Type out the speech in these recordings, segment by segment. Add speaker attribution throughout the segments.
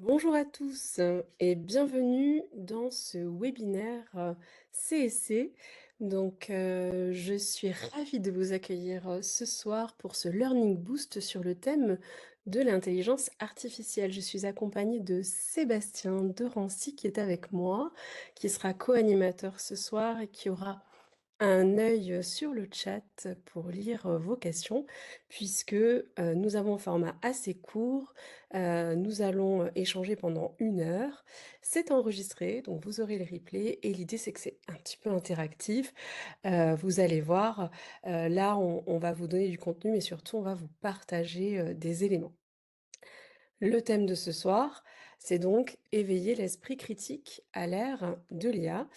Speaker 1: Bonjour à tous et bienvenue dans ce webinaire CSC. Je suis ravie de vous accueillir ce soir pour ce Learning Boost sur le thème de l'intelligence artificielle. Je suis accompagnée de Sébastien de Rancy qui est avec moi, qui sera co-animateur ce soir et qui aura un œil sur le chat pour lire vos questions, puisque nous avons un format assez court. Nous allons échanger pendant 1 heure. C'est enregistré, donc vous aurez le replay. Et l'idée, c'est que c'est un petit peu interactif. Vous allez voir, là, on va vous donner du contenu, mais surtout, on va vous partager des éléments. Le thème de ce soir, c'est donc éveiller l'esprit critique à l'ère de l'IA.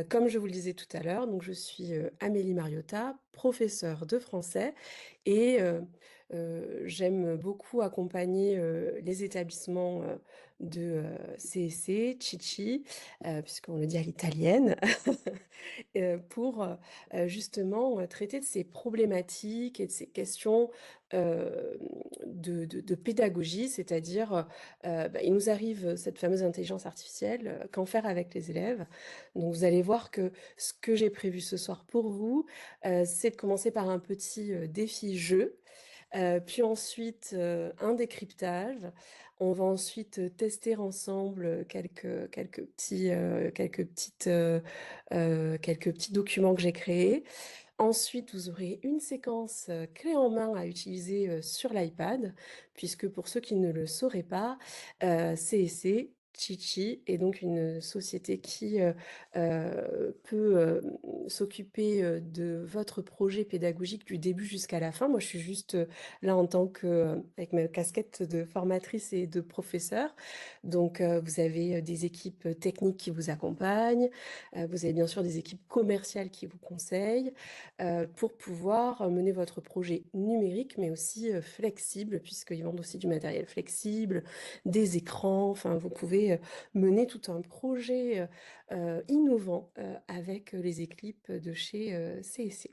Speaker 1: Comme je vous le disais tout à l'heure, donc je suis Amélie Mariota, professeure de français et j'aime beaucoup accompagner les établissements de CEC, Chichi, puisqu'on le dit à l'italienne, pour justement traiter de ces problématiques et de ces questions euh, de pédagogie, c'est-à-dire il nous arrive cette fameuse intelligence artificielle, qu'en faire avec les élèves. Donc vous allez voir que ce que j'ai prévu ce soir pour vous, c'est de commencer par un petit défi jeu. Puis ensuite, un décryptage. On va ensuite tester ensemble quelques petits documents que j'ai créés. Ensuite, vous aurez une séquence clé en main à utiliser sur l'iPad, puisque pour ceux qui ne le sauraient pas, CEC, Chichi est donc une société qui peut s'occuper de votre projet pédagogique du début jusqu'à la fin. Moi, je suis juste là en tant que, avec ma casquette de formatrice et de professeur. Donc, vous avez des équipes techniques qui vous accompagnent, vous avez bien sûr des équipes commerciales qui vous conseillent pour pouvoir mener votre projet numérique, mais aussi flexible, puisqu'ils vendent aussi du matériel flexible, des écrans. Enfin, vous pouvez mener tout un projet innovant avec les équipes de chez CSC.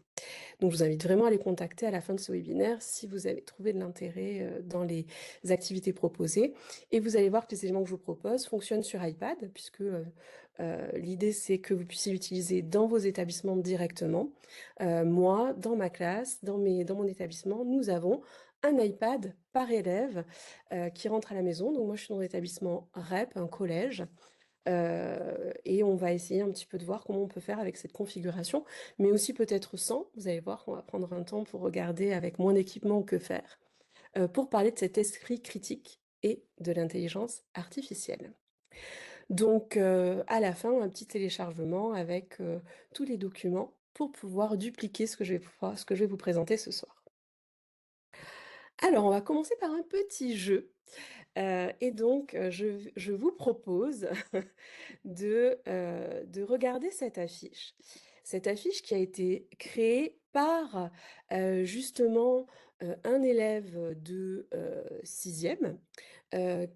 Speaker 1: Donc, je vous invite vraiment à les contacter à la fin de ce webinaire si vous avez trouvé de l'intérêt dans les activités proposées. Et vous allez voir que les éléments que je vous propose fonctionnent sur iPad, puisque l'idée, c'est que vous puissiez l'utiliser dans vos établissements directement. Moi, dans ma classe, dans mon établissement, nous avons un iPad par élève qui rentre à la maison. Donc moi, je suis dans l'établissement REP, un collège. Et on va essayer un petit peu de voir comment on peut faire avec cette configuration, mais aussi peut-être sans. Vous allez voir qu'on va prendre un temps pour regarder avec moins d'équipement que faire, pour parler de cet esprit critique et de l'intelligence artificielle. Donc, à la fin, un petit téléchargement avec tous les documents pour pouvoir dupliquer ce que je vais vous présenter ce soir. Alors, on va commencer par un petit jeu. Je vous propose de regarder cette affiche. Cette affiche qui a été créée par justement un élève de sixième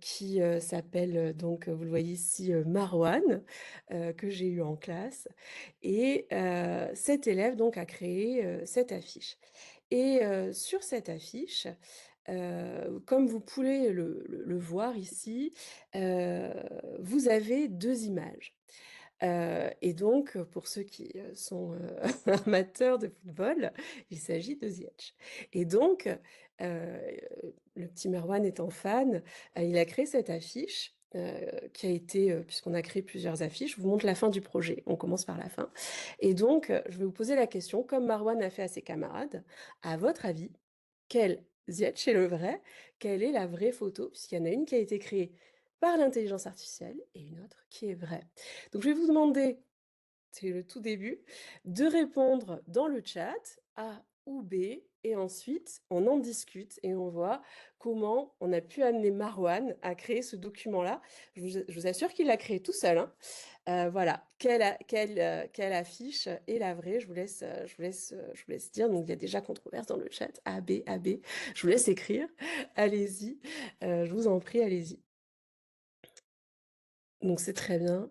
Speaker 1: qui s'appelle, donc, vous le voyez ici, Marwan, que j'ai eu en classe. Et cet élève donc a créé cette affiche. Et sur cette affiche, comme vous pouvez le voir ici, vous avez deux images. Et donc, pour ceux qui sont amateurs de football, il s'agit de Ziyech. Et donc, le petit Merwan étant fan, il a créé cette affiche. Qui a été, puisqu'on a créé plusieurs affiches, je vous montre la fin du projet. On commence par la fin. Et donc, je vais vous poser la question, comme Marwan a fait à ses camarades, à votre avis, quel Ziyech est le vrai? Quelle est la vraie photo? Puisqu'il y en a une qui a été créée par l'intelligence artificielle et une autre qui est vraie. Donc, je vais vous demander, c'est le tout début, de répondre dans le chat A ou B, et ensuite on en discute et on voit comment on a pu amener Marwan à créer ce document-là. Je vous assure qu'il l'a créé tout seul, hein. Voilà, quelle affiche est la vraie? Je vous laisse dire. Donc il y a déjà controverse dans le chat. A, B, A, B. Je vous laisse écrire. Allez-y. Je vous en prie, allez-y. Donc c'est très bien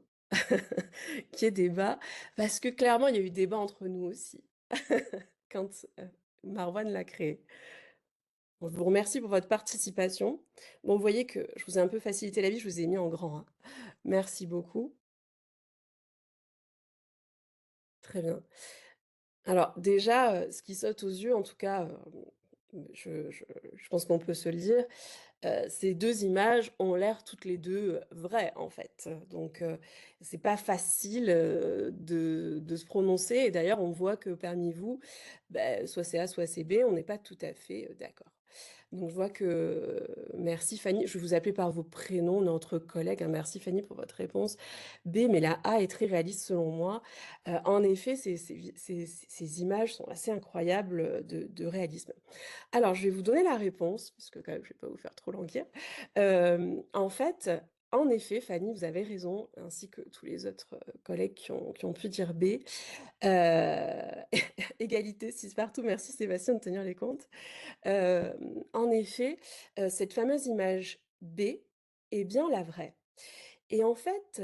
Speaker 1: qu'il y ait débat, parce que clairement, il y a eu débat entre nous aussi, quand Marwan l'a créé. Bon, je vous remercie pour votre participation. Bon, vous voyez que je vous ai un peu facilité la vie, je vous ai mis en grand, hein. Merci beaucoup. Très bien. Alors déjà, ce qui saute aux yeux, en tout cas, je pense qu'on peut se le dire, ces 2 images ont l'air toutes les 2 vraies, en fait. Donc c'est pas facile, de se prononcer et d'ailleurs, on voit que parmi vous, soit c'est A, soit c'est B, on n'est pas tout à fait, d'accord. Donc je vois que merci Fanny, je vais vous appeler par vos prénoms, on est entre collègues, hein. Merci Fanny pour votre réponse. B, mais la A est très réaliste selon moi. En effet, ces images sont assez incroyables, de réalisme. Alors, je vais vous donner la réponse, parce que quand même, je vais pas vous faire trop languir. En fait, en effet, Fanny, vous avez raison, ainsi que tous les autres collègues qui ont pu dire B. Égalité 6 partout, merci Sébastien de tenir les comptes. En effet, cette fameuse image B est bien la vraie. Et en fait,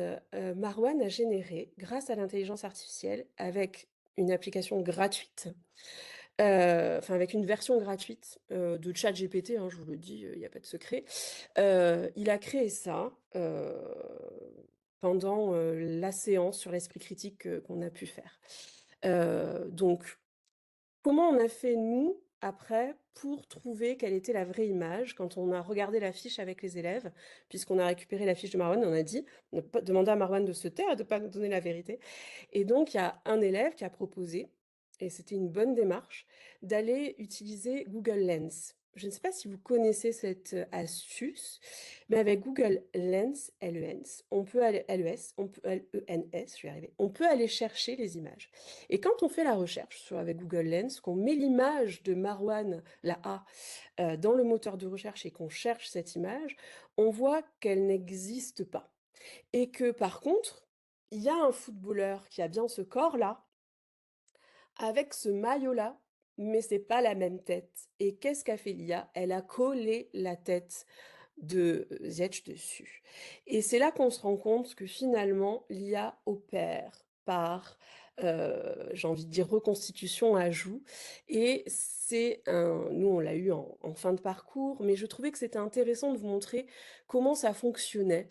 Speaker 1: Marwan a généré, grâce à l'intelligence artificielle, avec une application gratuite, enfin avec une version gratuite, de ChatGPT, hein, je vous le dis, il y a pas de secret. Il a créé ça, pendant, la séance sur l'esprit critique, qu'on a pu faire. Donc comment on a fait nous, après, pour trouver quelle était la vraie image quand on a regardé la fiche avec les élèves? Puisqu'on a récupéré la fiche de Marwan, on a pas demandé à Marwan de se taire et de pas nous donner la vérité. Et donc il y a un élève qui a proposé, et c'était une bonne démarche, d'aller utiliser Google Lens. Je ne sais pas si vous connaissez cette, astuce, mais avec Google Lens, L-E-N-S, on peut aller L-E-S, on peut L-E-N-S, je vais y arriver, on peut aller chercher les images. Et quand on fait la recherche avec Google Lens, qu'on met l'image de Marwan, la A, dans le moteur de recherche et qu'on cherche cette image, on voit qu'elle n'existe pas. Et que par contre, il y a un footballeur qui a bien ce corps-là, avec ce maillot-là, mais c'est pas la même tête. Et qu'est-ce qu'a fait l'IA? Elle a collé la tête de Ziyech dessus. Et c'est là qu'on se rend compte que finalement, l'IA opère par, j'ai envie de dire, reconstitution ajout. Et nous, on l'a eu en fin de parcours, mais je trouvais que c'était intéressant de vous montrer comment ça fonctionnait,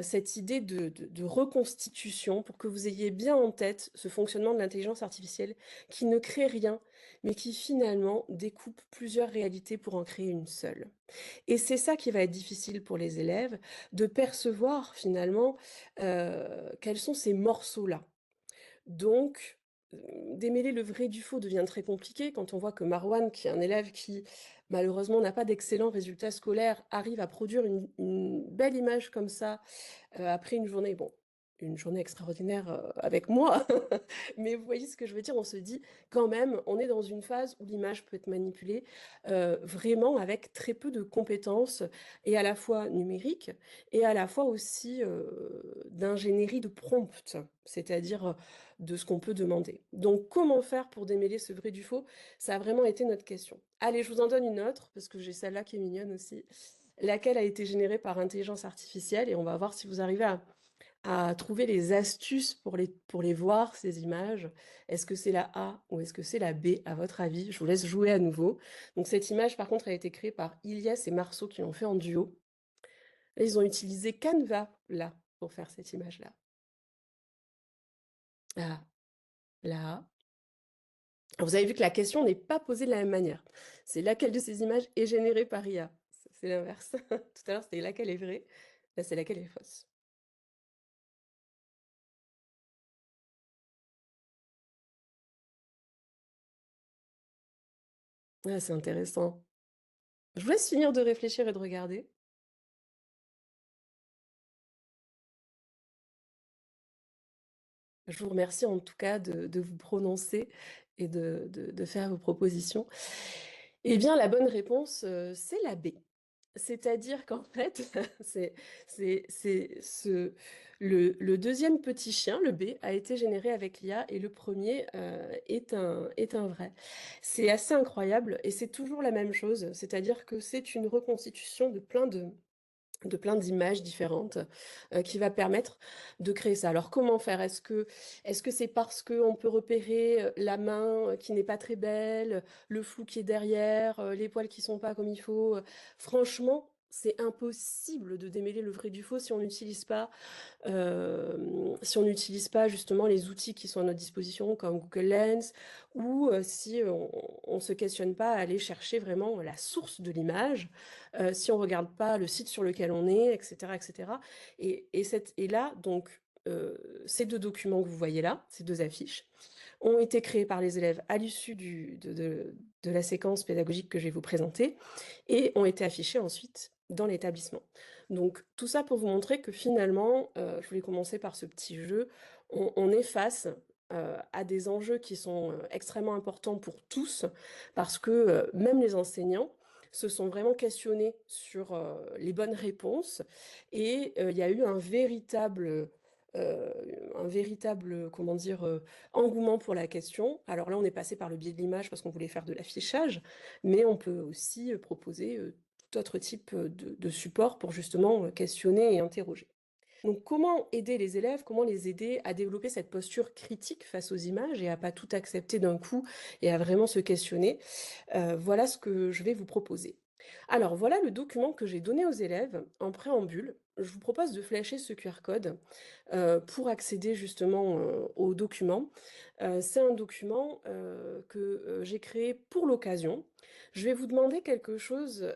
Speaker 1: cette idée de reconstitution, pour que vous ayez bien en tête ce fonctionnement de l'intelligence artificielle qui ne crée rien, mais qui finalement découpe plusieurs réalités pour en créer une seule. Et c'est ça qui va être difficile pour les élèves, de percevoir finalement, quels sont ces morceaux-là. Donc, démêler le vrai du faux devient très compliqué quand on voit que Marwan, qui est un élève qui malheureusement n'a pas d'excellents résultats scolaires, arrive à produire une belle image comme ça, après une journée extraordinaire, avec moi, mais vous voyez ce que je veux dire? On se dit quand même, on est dans une phase où l'image peut être manipulée, vraiment avec très peu de compétences et à la fois numériques et à la fois aussi, d'ingénierie de prompt, c'est-à-dire, de ce qu'on peut demander. Donc comment faire pour démêler ce vrai du faux? Ça a vraiment été notre question. Allez, je vous en donne une autre parce que j'ai celle-là qui est mignonne aussi, laquelle a été générée par intelligence artificielle et on va voir si vous arrivez à trouver les astuces pour les voir, ces images. Est-ce que c'est la A ou est-ce que c'est la B, à votre avis? Je vous laisse jouer à nouveau. Donc cette image, par contre, a été créée par Ilyes et Marceau qui l'ont fait en duo. Et ils ont utilisé Canva, là, pour faire cette image-là. Ah, là. Alors, vous avez vu que la question n'est pas posée de la même manière. C'est laquelle de ces images est générée par IA? C'est l'inverse. Tout à l'heure, c'était laquelle est vraie. Là, c'est laquelle est fausse. Ah, c'est intéressant. Je vous laisse finir de réfléchir et de regarder. Je vous remercie en tout cas de vous prononcer et de faire vos propositions. Eh bien, la bonne réponse, c'est la B. C'est-à-dire qu'en fait, c'est c'est ce le 2e petit chien, le B, a été généré avec l'IA et le premier est un vrai. C'est assez incroyable et c'est toujours la même chose, c'est-à-dire que c'est une reconstitution de plein de plein d'images différentes, qui va permettre de créer ça. Alors comment faire? Est-ce que c'est parce qu'on peut repérer, la main, qui n'est pas très belle, le flou qui est derrière, les poils qui sont pas comme il faut? Franchement, c'est impossible de démêler le vrai du faux si on n'utilise pas justement les outils qui sont à notre disposition comme Google Lens ou si on ne se questionne pas à aller chercher vraiment la source de l'image, si on ne regarde pas le site sur lequel on est, etc. etc. Et là, donc, ces deux documents que vous voyez là, ces deux affiches, ont été créés par les élèves à l'issue de la séquence pédagogique que je vais vous présenter et ont été affichés ensuite dans l'établissement. Donc tout ça pour vous montrer que finalement, je voulais commencer par ce petit jeu, on est face à des enjeux qui sont extrêmement importants pour tous, parce que même les enseignants se sont vraiment questionnés sur les bonnes réponses, et il y a eu comment dire, engouement pour la question. Alors là, on est passé par le biais de l'image parce qu'on voulait faire de l'affichage, mais on peut aussi proposer tout autre type de support pour justement questionner et interroger. Donc comment aider les élèves, comment les aider à développer cette posture critique face aux images et à pas tout accepter d'un coup et à vraiment se questionner? Voilà ce que je vais vous proposer. Alors voilà le document que j'ai donné aux élèves en préambule. Je vous propose de flasher ce QR code pour accéder justement au document. C'est un document que j'ai créé pour l'occasion. Je vais vous demander quelque chose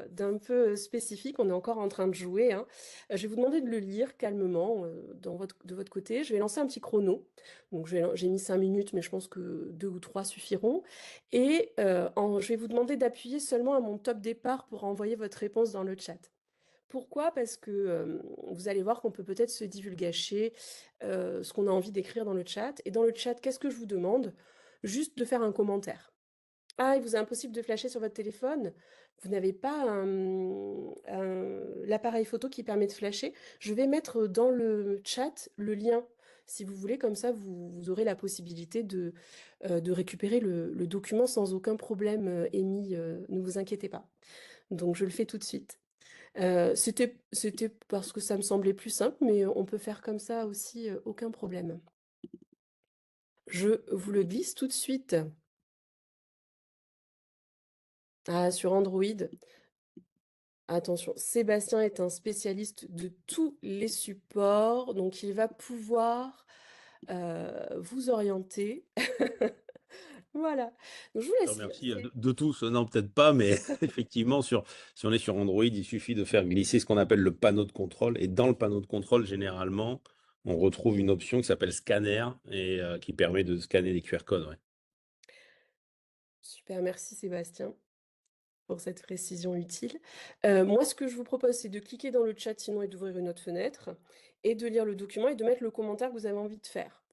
Speaker 1: d'un peu spécifique. On est encore en train de jouer, hein. Je vais vous demander de le lire calmement de votre côté. Je vais lancer un petit chrono. Donc j'ai mis 5 minutes, mais je pense que 2 ou 3 suffiront. Et je vais vous demander d'appuyer seulement à mon top départ pour envoyer votre réponse dans le chat. Pourquoi? Parce que vous allez voir qu'on peut peut-être se divulgacher ce qu'on a envie d'écrire dans le chat. Et dans le chat, qu'est-ce que je vous demande? Juste de faire un commentaire. Ah, il vous est impossible de flasher sur votre téléphone? Vous n'avez pas l'appareil photo qui permet de flasher? Je vais mettre dans le chat le lien, si vous voulez, comme ça vous aurez la possibilité de récupérer le document sans aucun problème, Amy, ne vous inquiétez pas. Donc je le fais tout de suite. C'était parce que ça me semblait plus simple, mais on peut faire comme ça aussi, aucun problème. Je vous le glisse tout de suite. Ah, sur Android, attention, Sébastien est un spécialiste de tous les supports, donc il va pouvoir vous orienter. Voilà. Donc, je vous
Speaker 2: Je te
Speaker 1: laisse
Speaker 2: remercie
Speaker 1: lancer.
Speaker 2: de tous. Non, peut-être pas, mais effectivement, si on est sur Android, il suffit de faire glisser ce qu'on appelle le panneau de contrôle. Et dans le panneau de contrôle, généralement, on retrouve une option qui s'appelle scanner et qui permet de scanner des QR codes. Ouais.
Speaker 1: Super, merci Sébastien pour cette précision utile. Moi, ce que je vous propose, c'est de cliquer dans le chat sinon et d'ouvrir une autre fenêtre et de lire le document et de mettre le commentaire que vous avez envie de faire.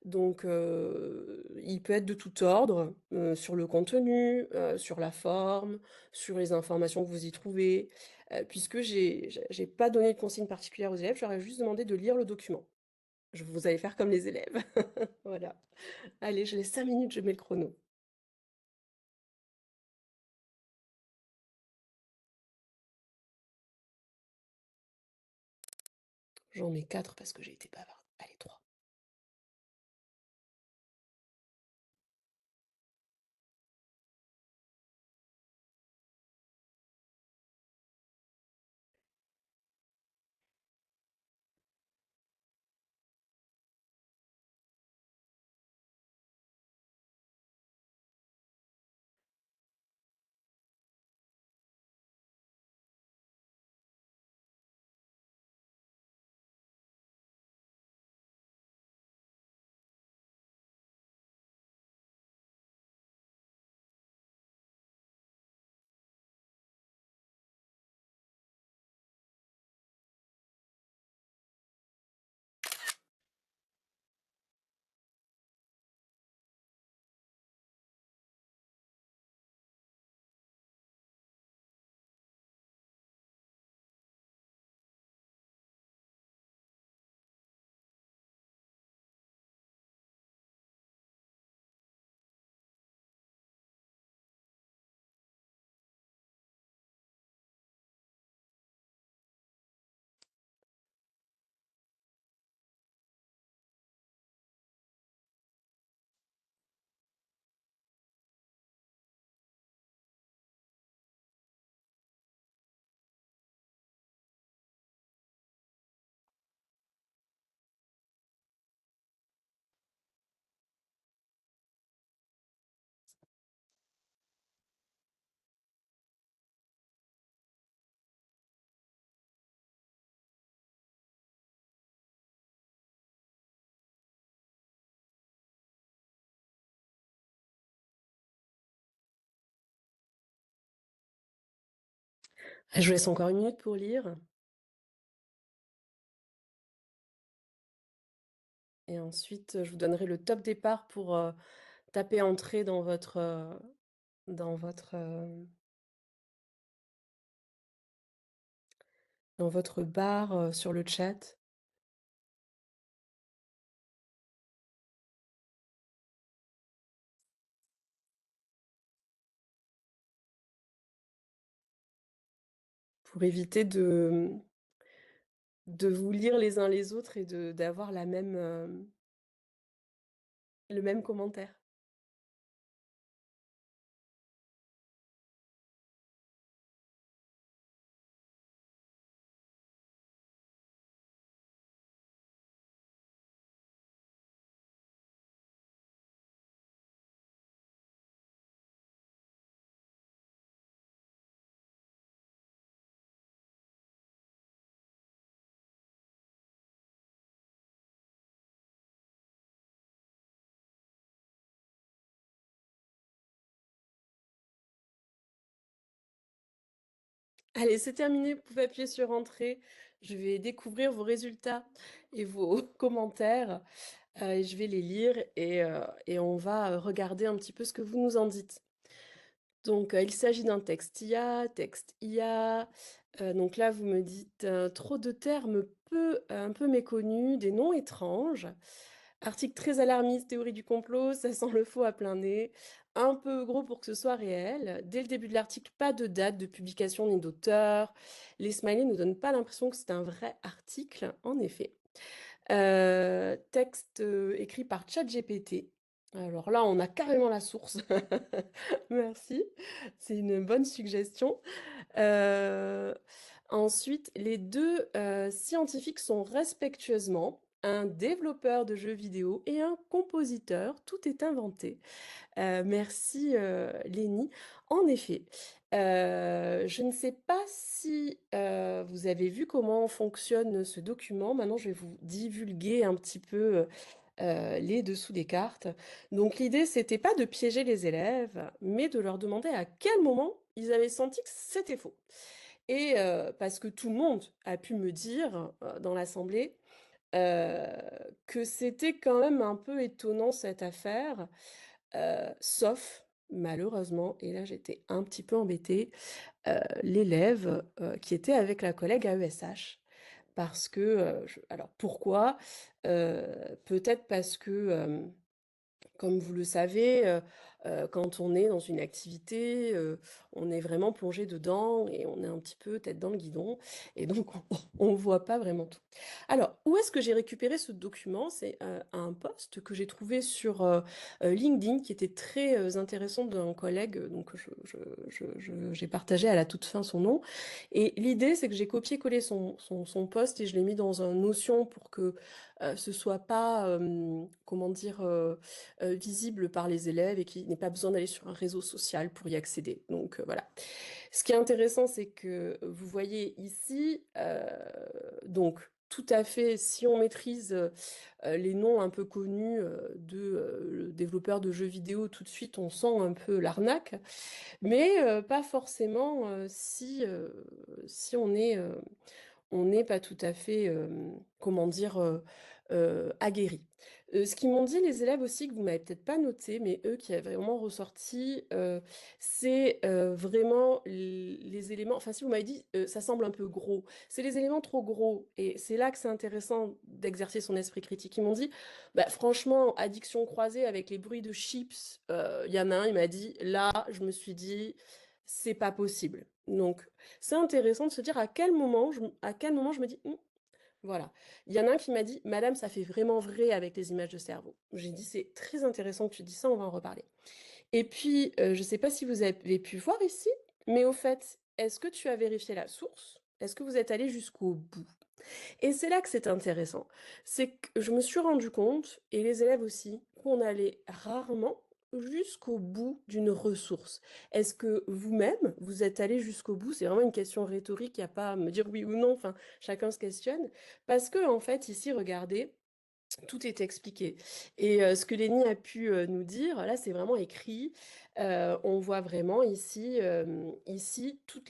Speaker 1: Donc, il peut être de tout ordre, sur le contenu, sur la forme, sur les informations que vous y trouvez, puisque j'ai pas donné de consigne particulière aux élèves, je leur ai juste demandé de lire le document. Vous allez faire comme les élèves. Voilà. Allez, je laisse 5 minutes, je mets le chrono. J'en mets 4 parce que j'ai été bavarde. Allez, 3. Je vous laisse encore une minute pour lire. Et ensuite, je vous donnerai le top départ pour taper entrée dans votre, dans votre barre sur le chat pour éviter de vous lire les uns les autres et d'avoir le même commentaire. Allez, c'est terminé, vous pouvez appuyer sur entrée. Je vais découvrir vos résultats et vos commentaires et je vais les lire et on va regarder un petit peu ce que vous nous en dites. Donc, il s'agit d'un texte IA, texte IA. Donc là, vous me dites trop de termes un peu méconnus, des noms étranges. Article très alarmiste, théorie du complot, ça sent le faux à plein nez. Un peu gros pour que ce soit réel. Dès le début de l'article, pas de date de publication ni d'auteur. Les smileys ne donnent pas l'impression que c'est un vrai article, en effet. Texte écrit par ChatGPT. Alors là, on a carrément la source. Merci, c'est une bonne suggestion. Euh, Ensuite, les deux scientifiques sont respectueusement un développeur de jeux vidéo et un compositeur. Tout est inventé. Merci Lénie. En effet, je ne sais pas si vous avez vu comment fonctionne ce document. Maintenant, je vais vous divulguer un petit peu les dessous des cartes. Donc l'idée, c'était pas de piéger les élèves, mais de leur demander à quel moment ils avaient senti que c'était faux. Et parce que tout le monde a pu me dire dans l'assemblée euh, que c'était quand même un peu étonnant cette affaire, sauf malheureusement, et là j'étais un petit peu embêtée, l'élève qui était avec la collègue à ESH. Parce que, alors pourquoi? Peut-être parce que comme vous le savez, quand on est dans une activité, on est vraiment plongé dedans et on est un petit peu tête dans le guidon et donc on voit pas vraiment tout. Alors, où est-ce que j'ai récupéré ce document? C'est, un post que j'ai trouvé sur, LinkedIn qui était très, intéressant d'un collègue, donc j'ai partagé à la toute fin son nom et l'idée, c'est que j'ai copié-collé son post et je l'ai mis dans un Notion pour que, ce soit pas, comment dire? Visible par les élèves et qu'il n'ait pas besoin d'aller sur un réseau social pour y accéder. Donc voilà. Ce qui est intéressant, c'est que vous voyez ici, donc tout à fait, si on maîtrise les noms un peu connus de développeurs de jeux vidéo, tout de suite on sent un peu l'arnaque, mais pas forcément si on n'est pas tout à fait, comment dire, aguerri. Ce qu'ils m'ont dit les élèves aussi, que vous m'avez peut-être pas noté, mais eux qui avaient vraiment ressorti, c'est vraiment les éléments. Enfin, si vous m'avez dit, ça semble un peu gros, c'est les éléments trop gros. Et c'est là que c'est intéressant d'exercer son esprit critique. Ils m'ont dit, bah, franchement, addiction croisée avec les bruits de chips, il y en a un, il m'a dit, là, je me suis dit, c'est pas possible. Donc, c'est intéressant de se dire à quel moment je me dis, voilà. Il y en a un qui m'a dit, Madame, ça fait vraiment vrai avec les images de cerveau. J'ai dit, c'est très intéressant que tu dis ça, on va en reparler. Et puis, je ne sais pas si vous avez pu voir ici, mais au fait, est-ce que tu as vérifié la source? Est-ce que vous êtes allé jusqu'au bout? Et c'est là que c'est intéressant. C'est que je me suis rendu compte, et les élèves aussi, qu'on allait rarement jusqu'au bout d'une ressource. Est-ce que vous-même, vous êtes allé jusqu'au bout? C'est vraiment une question rhétorique, il n'y a pas à me dire oui ou non, enfin, chacun se questionne. Parce que, en fait, ici, regardez, tout est expliqué. Et ce que Lénie a pu nous dire, là, c'est vraiment écrit. On voit vraiment ici toutes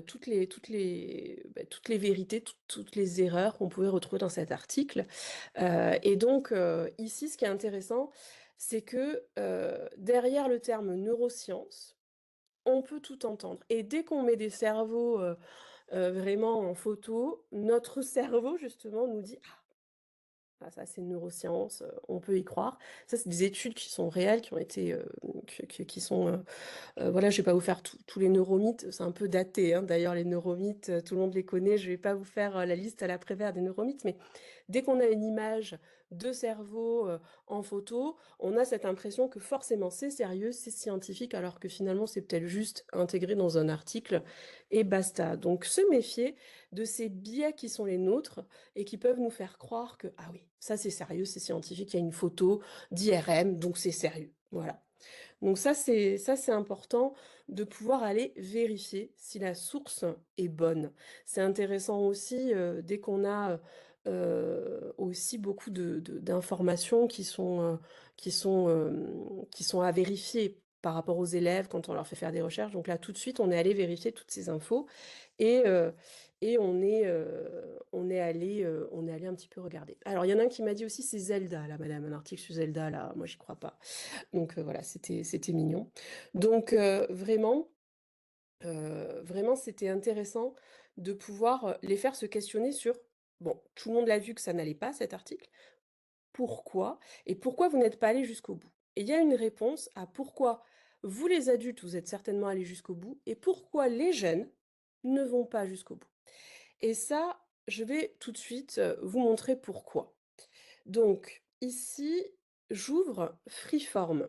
Speaker 1: toutes les vérités, toutes les erreurs qu'on pouvait retrouver dans cet article. Et donc, ici, ce qui est intéressant, c'est que, derrière le terme neurosciences, on peut tout entendre. Et dès qu'on met des cerveaux, vraiment en photo, notre cerveau justement nous dit: «Ah ça c'est neurosciences, on peut y croire». Ça, c'est des études qui sont réelles, qui ont été, qui sont, voilà, je vais pas vous faire tous les neuromythes, c'est un peu daté, hein, d'ailleurs les neuromythes, tout le monde les connaît, je vais pas vous faire, la liste à la Prévert des neuromythes, mais dès qu'on a une image de cerveau, en photo, on a cette impression que forcément c'est sérieux, c'est scientifique, alors que finalement c'est peut-être juste intégré dans un article et basta. Donc se méfier de ces biais qui sont les nôtres et qui peuvent nous faire croire que: «Ah oui, ça c'est sérieux, c'est scientifique, il y a une photo d'IRM, donc c'est sérieux». Voilà. Donc ça c'est important de pouvoir aller vérifier si la source est bonne. C'est intéressant aussi, dès qu'on a, aussi beaucoup d'informations qui sont à vérifier par rapport aux élèves quand on leur fait faire des recherches. Donc là, tout de suite, on est allé vérifier toutes ces infos et heu et on est allé un petit peu regarder. Alors il y en a un qui m'a dit aussi: «C'est Zelda là madame, un article sur Zelda là, moi j'y crois pas». Donc voilà, c'était mignon. Donc vraiment c'était intéressant de pouvoir, les faire se questionner sur bon, tout le monde l'a vu que ça n'allait pas cet article. Pourquoi? Et pourquoi vous n'êtes pas allés jusqu'au bout? Et il y a une réponse à pourquoi vous les adultes, vous êtes certainement allés jusqu'au bout et pourquoi les jeunes ne vont pas jusqu'au bout. Et ça, je vais tout de suite, vous montrer pourquoi. Donc ici, j'ouvre Freeform.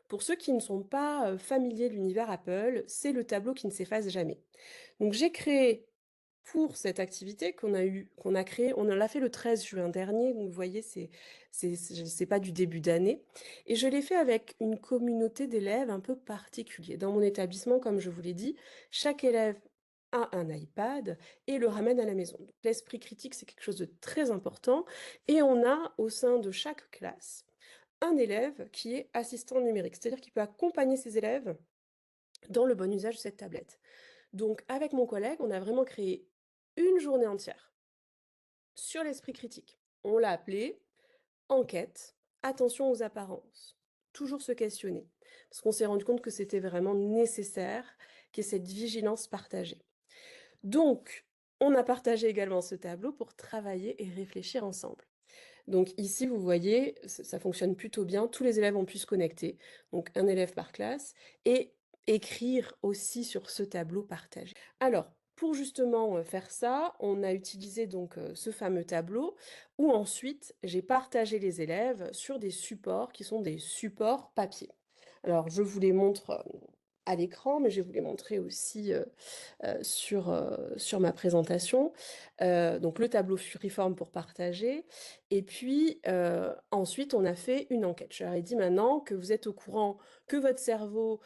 Speaker 1: Pour ceux qui ne sont pas, familiers de l'univers Apple, c'est le tableau qui ne s'efface jamais. Donc j'ai créé pour cette activité qu'on a créée, on l'a fait le 13 juin dernier, donc vous voyez c'est pas du début d'année et je l'ai fait avec une communauté d'élèves un peu particulier. Dans mon établissement, comme je vous l'ai dit, chaque élève a un iPad et le ramène à la maison. Donc l'esprit critique, c'est quelque chose de très important et on a au sein de chaque classe un élève qui est assistant numérique, c'est-à-dire qu'il peut accompagner ses élèves dans le bon usage de cette tablette. Donc avec mon collègue, on a vraiment créé une journée entière sur l'esprit critique. On l'a appelé enquête, attention aux apparences. Toujours se questionner. Parce qu'on s'est rendu compte que c'était vraiment nécessaire qu'il y ait cette vigilance partagée. Donc, on a partagé également ce tableau pour travailler et réfléchir ensemble. Donc ici, vous voyez, ça fonctionne plutôt bien. Tous les élèves ont pu se connecter, donc un élève par classe, et écrire aussi sur ce tableau partagé. Alors, pour justement faire ça, on a utilisé donc ce fameux tableau où ensuite j'ai partagé les élèves sur des supports qui sont des supports papier. Alors, je vous les montre à l'écran, mais je vais vous les montrer aussi sur ma présentation. Donc le tableau Freeform pour partager et puis, ensuite on a fait une enquête. Je leur ai dit: «Maintenant que vous êtes au courant que votre cerveau,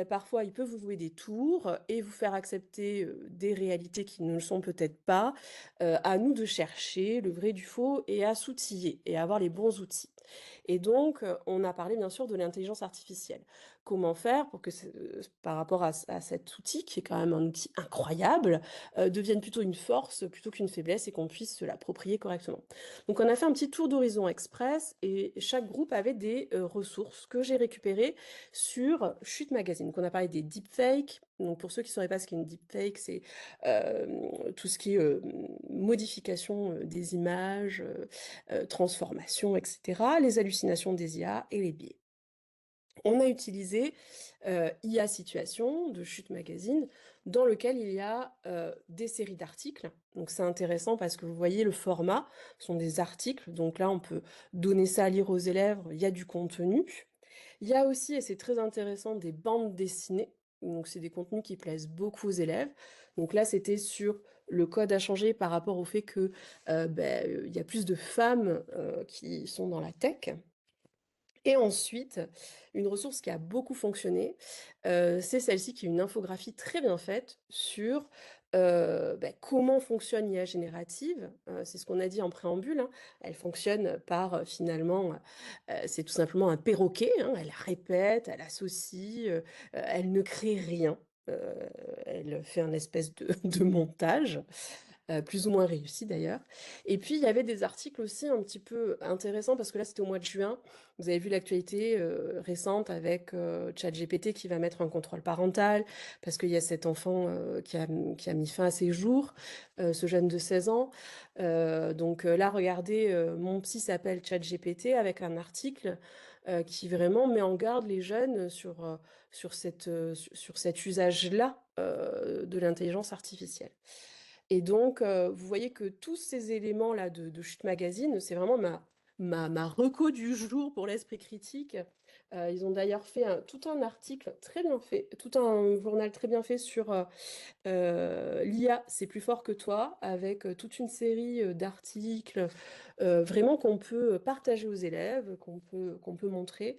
Speaker 1: parfois il peut vous jouer des tours et vous faire accepter, des réalités qui ne le sont peut-être pas, à nous de chercher le vrai du faux et à s'outiller et à avoir les bons outils». Et donc, on a parlé bien sûr de l'intelligence artificielle. Comment faire pour que par rapport à cet outil qui est quand même un outil incroyable, devienne plutôt une force plutôt qu'une faiblesse et qu'on puisse se l'approprier correctement. Donc on a fait un petit tour d'horizon express et chaque groupe avait des, ressources que j'ai récupérées sur Chute Magazine. Donc on a parlé des deepfakes. Donc pour ceux qui ne sauraient pas ce qu'est une deepfake, c'est, tout ce qui est, modification, des images, transformation et cetera, les hallucinations des IA et les biais. On a utilisé, IA Situation de Chute Magazine, dans lequel il y a, des séries d'articles. Donc c'est intéressant parce que vous voyez le format, ce sont des articles, donc là on peut donner ça à lire aux élèves, il y a du contenu. Il y a aussi, et c'est très intéressant, des bandes dessinées, donc c'est des contenus qui plaisent beaucoup aux élèves. Donc là c'était sur le code à changer par rapport au fait que, il y a plus de femmes, qui sont dans la tech. Et ensuite, une ressource qui a beaucoup fonctionné, c'est celle-ci qui est une infographie très bien faite sur, comment fonctionne l'IA générative. C'est ce qu'on a dit en préambule, hein. Elle fonctionne par, finalement, c'est tout simplement un perroquet, hein. Elle répète, elle associe, elle ne crée rien. elle fait un espèce de de montage, plus ou moins réussi d'ailleurs. Et puis il y avait des articles aussi un petit peu intéressants parce que là c'était au mois de juin. Vous avez vu l'actualité récente avec ChatGPT qui va mettre un contrôle parental parce qu'il y a cet enfant qui a mis fin à ses jours, ce jeune de 16 ans. Donc là, regardez, Mon psy s'appelle ChatGPT avec un article qui vraiment met en garde les jeunes sur cet usage-là de l'intelligence artificielle. Et donc, vous voyez que tous ces éléments-là de Chute Magazine, c'est vraiment ma reco du jour pour l'esprit critique. Ils ont d'ailleurs fait tout un article très bien fait, tout un journal très bien fait sur l'IA, c'est plus fort que toi, avec toute une série d'articles vraiment qu'on peut partager aux élèves, qu'on peut montrer.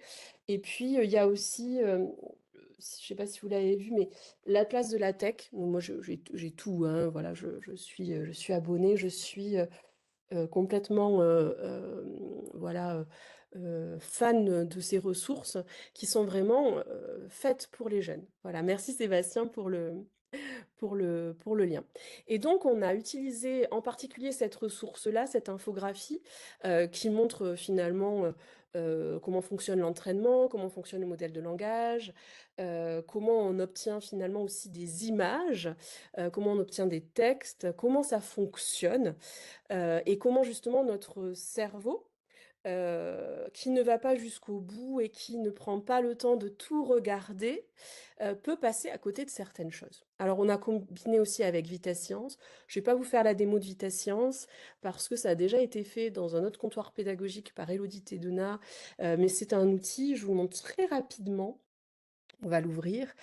Speaker 1: Et puis, il y a aussi, je ne sais pas si vous l'avez vu, mais l'Atlas de la tech. Donc, moi, j'ai tout, hein, voilà, je suis abonnée, je suis complètement voilà, fan de ces ressources qui sont vraiment faites pour les jeunes. Voilà, merci Sébastien pour le lien. Et donc, on a utilisé en particulier cette ressource-là, cette infographie, qui montre finalement comment fonctionne l'entraînement, comment fonctionne le modèle de langage, comment on obtient finalement aussi des images, comment on obtient des textes, comment ça fonctionne, et comment justement notre cerveau qui ne va pas jusqu'au bout et qui ne prend pas le temps de tout regarder, peut passer à côté de certaines choses. Alors on a combiné aussi avec VitaScience. Je ne vais pas vous faire la démo de VitaScience parce que ça a déjà été fait dans un autre comptoir pédagogique par Elodie Tedena, mais c'est un outil, je vous montre très rapidement, on va l'ouvrir,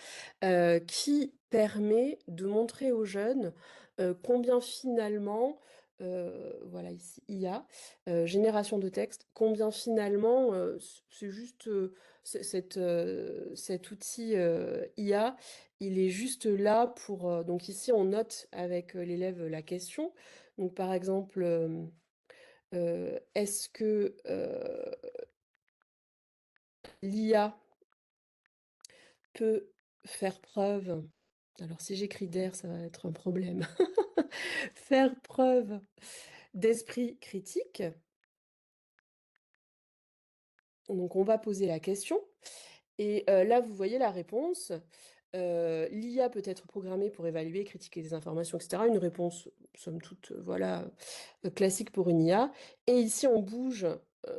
Speaker 1: qui permet de montrer aux jeunes combien finalement, voilà ici, IA, génération de texte, combien finalement, c'est juste cet outil IA, il est juste là pour... donc ici, on note avec l'élève la question. Donc par exemple, est-ce que l'IA peut faire preuve, alors si j'écris d'air, ça va être un problème, faire preuve d'esprit critique. Donc on va poser la question et là vous voyez la réponse. L'IA peut être programmée pour évaluer, critiquer des informations, etc. Une réponse, somme toute, voilà, classique pour une IA. Et ici on bouge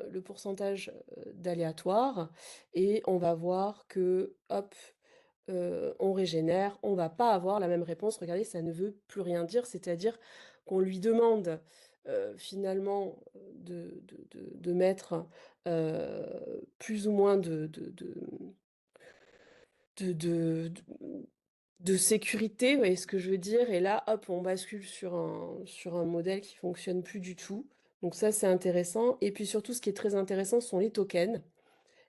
Speaker 1: le pourcentage d'aléatoire et on va voir que, hop, on régénère, on va pas avoir la même réponse. Regardez, ça ne veut plus rien dire, c'est-à-dire qu'on lui demande finalement de mettre plus ou moins de, de, de- de sécurité, vous voyez ce que je veux dire? Et là, hop, on bascule sur un modèle qui fonctionne plus du tout. Donc ça, c'est intéressant. Et puis surtout, ce qui est très intéressant, ce sont les tokens.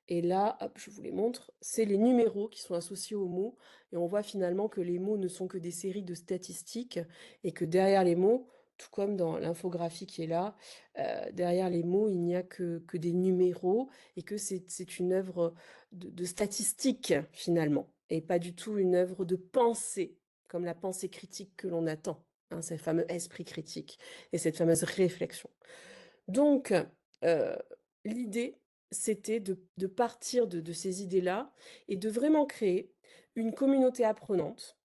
Speaker 1: Et là, hop, je vous les montre, c'est les numéros qui sont associés aux mots. Et on voit finalement que les mots ne sont que des séries de statistiques et que derrière les mots, tout comme dans l'infographie qui est là, derrière les mots, il n'y a que des numéros et que c'est une œuvre de statistiques finalement et pas du tout une œuvre de pensée, comme la pensée critique que l'on attend, hein, ce fameux esprit critique et cette fameuse réflexion. Donc, heu, l'idée, c'était de partir de ces idées-là et de vraiment créer une communauté apprenante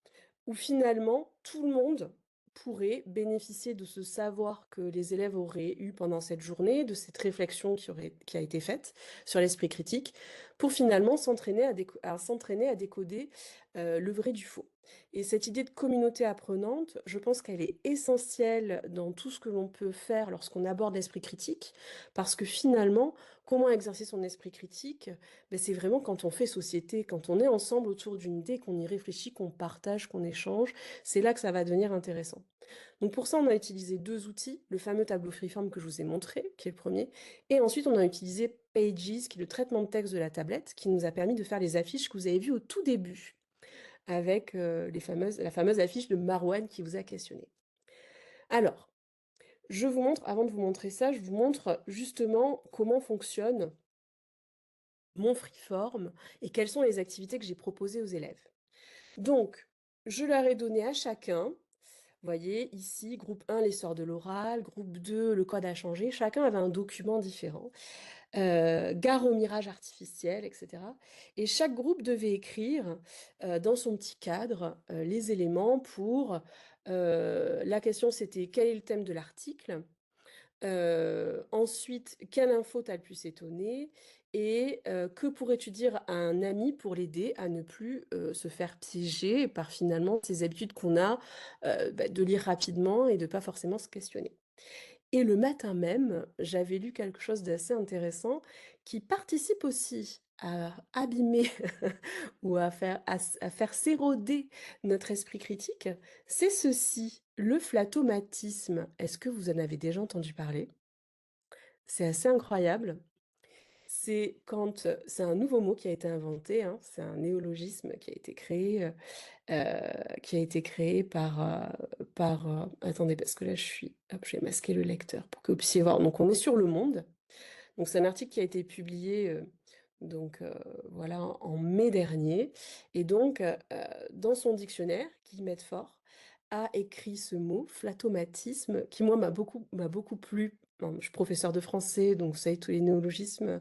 Speaker 1: où finalement tout le monde pourrait bénéficier de ce savoir que les élèves auraient eu pendant cette journée, de cette réflexion qui a été faite sur l'esprit critique, pour finalement s'entraîner à décoder le vrai du faux. Et cette idée de communauté apprenante, je pense qu'elle est essentielle dans tout ce que l'on peut faire lorsqu'on aborde l'esprit critique, parce que finalement, comment exercer son esprit critique? Ben, c'est vraiment quand on fait société, quand on est ensemble autour d'une idée, qu'on y réfléchit, qu'on partage, qu'on échange, c'est là que ça va devenir intéressant. Donc pour ça, on a utilisé deux outils, le fameux tableau Freeform que je vous ai montré, qui est le premier, et ensuite on a utilisé Pages, qui est le traitement de texte de la tablette, qui nous a permis de faire les affiches que vous avez vues au tout début, avec la fameuse affiche de Marwan qui vous a questionné. Alors, je vous montre, avant de vous montrer ça, je vous montre justement comment fonctionne mon Freeform et quelles sont les activités que j'ai proposées aux élèves. Donc, je leur ai donné à chacun, vous voyez ici, groupe 1, l'essor de l'oral, groupe 2, le code a changé, chacun avait un document différent. Gare au mirage artificiel, etc. Et chaque groupe devait écrire dans son petit cadre les éléments pour... la question c'était quel est le thème de l'article? Ensuite, quelle info t'a le plus étonné? Et que pourrais-tu dire à un ami pour l'aider à ne plus se faire piéger par finalement ces habitudes qu'on a de lire rapidement et de pas forcément se questionner. Et le matin même, j'avais lu quelque chose d'assez intéressant qui participe aussi à abîmer ou à faire s'éroder notre esprit critique. C'est ceci, le flatomatisme. Est-ce que vous en avez déjà entendu parler? C'est assez incroyable. C'est un nouveau mot qui a été inventé, hein, c'est un néologisme qui a été créé attendez, parce que là, hop, je vais masquer le lecteur pour que vous puissiez voir. Donc, on est sur Le Monde. Donc, c'est un article qui a été publié, donc, voilà, en mai dernier. Et donc, dans son dictionnaire, Guillemette Fort a écrit ce mot, flatomatisme, qui, moi, m'a beaucoup plu. Bon, je suis professeure de français, donc vous savez, tous les néologismes,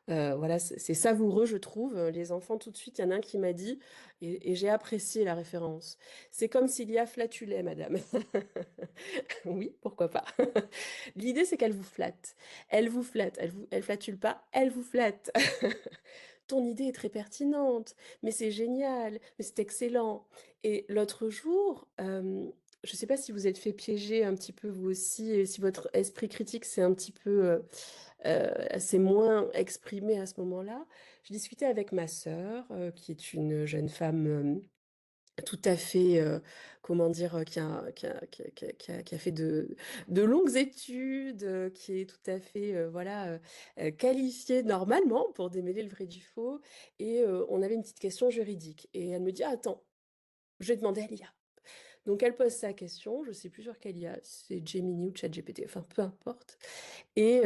Speaker 1: voilà, c'est savoureux, je trouve. Les enfants, tout de suite, il y en a un qui m'a dit, et j'ai apprécié la référence. C'est comme s'il y a flatulait, madame. Oui, pourquoi pas. L'idée, c'est qu'elle vous flatte. Elle vous flatte. Elle flatule pas, elle vous flatte. Ton idée est très pertinente, mais c'est génial, mais c'est excellent. Et l'autre jour, je ne sais pas si vous êtes fait piéger un petit peu vous aussi, et si votre esprit critique s'est un petit peu, s'est moins exprimé à ce moment-là. Je discutais avec ma sœur, qui est une jeune femme tout à fait, comment dire, qui a fait de longues études, qui est tout à fait, voilà, qualifiée normalement pour démêler le vrai du faux. Et on avait une petite question juridique. Et elle me dit, ah, attends, je vais demander à l'IA. Donc elle pose sa question, je sais plus sur quelle IA, c'est Gemini ou ChatGPT, enfin peu importe. Et